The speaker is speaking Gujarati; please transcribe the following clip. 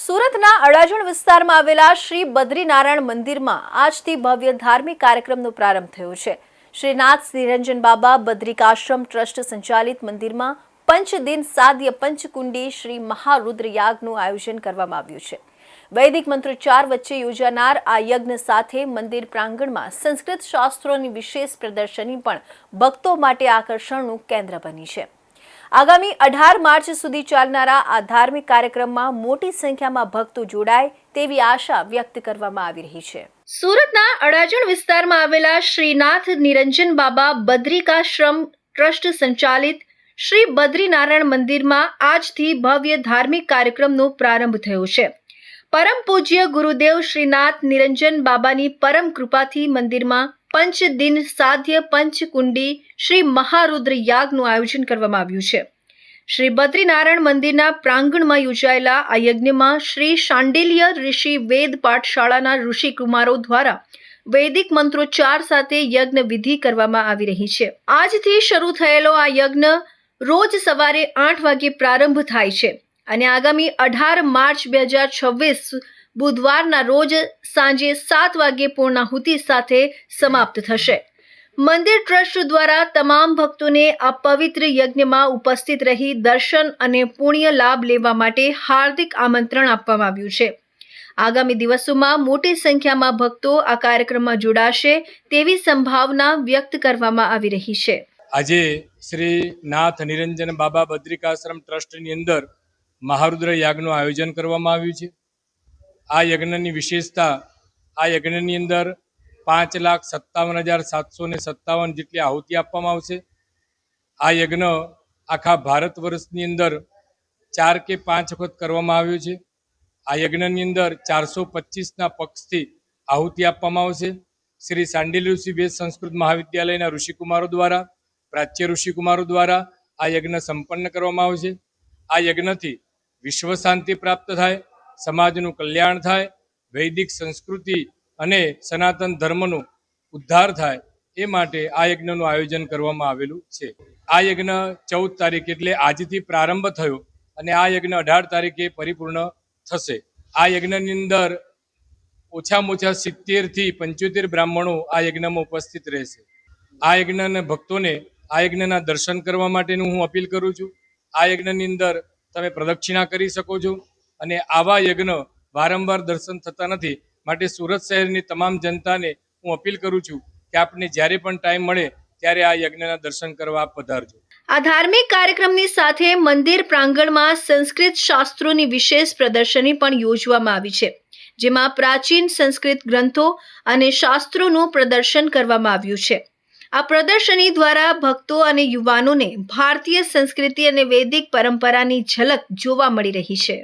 સુરતના અડાજણ વિસ્તારમાં આવેલા શ્રી બદ્રીનારાયણ મંદિરમાં આજથી ભવ્ય ધાર્મિક કાર્યક્રમનો પ્રારંભ થયો છે। શ્રીનાથ નિરંજન બાબા બદ્રિકાશ્રમ ટ્રસ્ટ સંચાલિત મંદિરમાં પંચદિન સાધ્ય પંચકુંડી શ્રી મહારુદ્ર યાગનું આયોજન કરવામાં આવ્યું છે। વૈદિક મંત્રોચ્ચાર વચ્ચે યોજાનાર આ યજ્ઞ સાથે મંદિર પ્રાંગણમાં સંસ્કૃત શાસ્ત્રોની વિશેષ પ્રદર્શની પણ ભક્તો માટે આકર્ષણનું કેન્દ્ર બની છે। આગામી 18 માર્ચ સુધી ચાલનારા આ ધાર્મિક કાર્યક્રમમાં મોટી સંખ્યામાં ભક્તો જોડાય તેવી આશા વ્યક્ત કરવામાં આવી રહી છે। સુરતના અડાજણ વિસ્તારમાં આવેલા શ્રીનાથ નિરંજન બાબા બદ્રિકાશ્રમ ટ્રસ્ટ સંચાલિત શ્રી બદ્રીનારાયણ મંદિરમાં આજથી ભવ્ય ધાર્મિક કાર્યક્રમનો પ્રારંભ થયો છે। પરમ પૂજ્ય ગુરુદેવ શ્રીનાથ નિરંજન બાબાની પરમ કૃપાથી મંદિરમાં પંચદિન સાધ્ય પંચકુંડી શ્રી મહારુદ્ર યાગનું આયોજન કરવામાં આવ્યું છે। શ્રી બદ્રીનારાયણ મંદિરના પ્રાંગણમાં યોજાયેલા આ યજ્ઞમાં શ્રી શાંડિલ્ય ઋષિ વેદ પાઠશાળાના ઋષિકુમારો દ્વારા વૈદિક મંત્રોચ્ચાર સાથે યજ્ઞ વિધિ કરવામાં આવી રહી છે। આજથી શરૂ થયેલો આ યજ્ઞ રોજ સવારે 8 વાગે પ્રારંભ થાય છે અને આગામી 18 માર્ચ 2026 બુધવારના રોજ સાંજે 7 વાગે પૂર્ણાહુતિ સાથે સમાપ્ત થશે। મંદિર ટ્રસ્ટ દ્વારા તમામ ભક્તોને આ પવિત્ર યજ્ઞમાં ઉપસ્થિત રહી દર્શન અને પુણ્ય લાભ લેવા માટે હાર્દિક આમંત્રણ આપવામાં આવ્યું છે। આગામી દિવસોમાં મોટી સંખ્યામાં ભક્તો આ કાર્યક્રમમાં જોડાશે તેવી સંભાવના વ્યક્ત કરવામાં આવી રહી છે। આજે શ્રી નાથ નિરંજન બાબા બદ્રિકાશ્રમ ટ્રસ્ટની અંદર મહારુદ્ર યાગનું આયોજન કરવામાં આવ્યું છે। આ યજ્ઞની વિશેષતા, આ યજ્ઞની અંદર 5,57,757 જેટલી આહુતિ આપવામાં આવશે। આ યજ્ઞ આખા ભારત વર્ષની અંદર 4 કે 5 વખત કરવામાં આવ્યો છે। આ યજ્ઞની અંદર 425ના પક્ષથી આહુતિ આપવામાં આવશે। શ્રી શાંડિલ્ય ઋષિ વેદ સંસ્કૃત મહાવિદ્યાલયના ઋષિકુમારો દ્વારા, પ્રાચ્ય ઋષિકુમારો દ્વારા આ યજ્ઞ સંપન્ન કરવામાં આવશે। આ યજ્ઞથી વિશ્વ શાંતિ પ્રાપ્ત થાય, સમાજનું કલ્યાણ થાય, વૈદિક સંસ્કૃતિ અને સનાતન ધર્મનો ઉદ્ધાર થાય, એ માટે આ યજ્ઞનું આયોજન કરવામાં આવેલું છે। આ યજ્ઞ 14 તારીખ એટલે આજથી પ્રારંભ થયો અને આ યજ્ઞ 18 તારીખે પરિપૂર્ણ થશે। આ યજ્ઞની અંદર ઓછામાં ઓછા 70 થી 75 બ્રાહ્મણો આ યજ્ઞમાં ઉપસ્થિત રહેશે। આ યજ્ઞના ભક્તોને આ યજ્ઞના દર્શન કરવા માટેનું હું અપીલ કરું છું। આ યજ્ઞની અંદર તમે પ્રદક્ષિણા કરી શકો છો અને આવા યજ્ઞ વારંવાર દર્શન થતા નથી, માટે સુરત શહેરની તમામ જનતાને હું અપીલ કરું છું કે આપને જ્યારે પણ ટાઈમ મળે ત્યારે આ યજ્ઞના દર્શન કરવા આપ પધારજો। આ ધાર્મિક કાર્યક્રમની સાથે મંદિર પ્રાંગણમાં સંસ્કૃત શાસ્ત્રોની વિશેષ પ્રદર્શની પણ યોજવામાં આવી છે, જેમાં પ્રાચીન સંસ્કૃત ગ્રંથો અને શાસ્ત્રોનું પ્રદર્શન કરવામાં આવ્યું છે। આ પ્રદર્શની દ્વારા ભક્તો અને યુવાનોને ભારતીય સંસ્કૃતિ અને વૈદિક પરંપરાની ઝલક જોવા મળી રહી છે।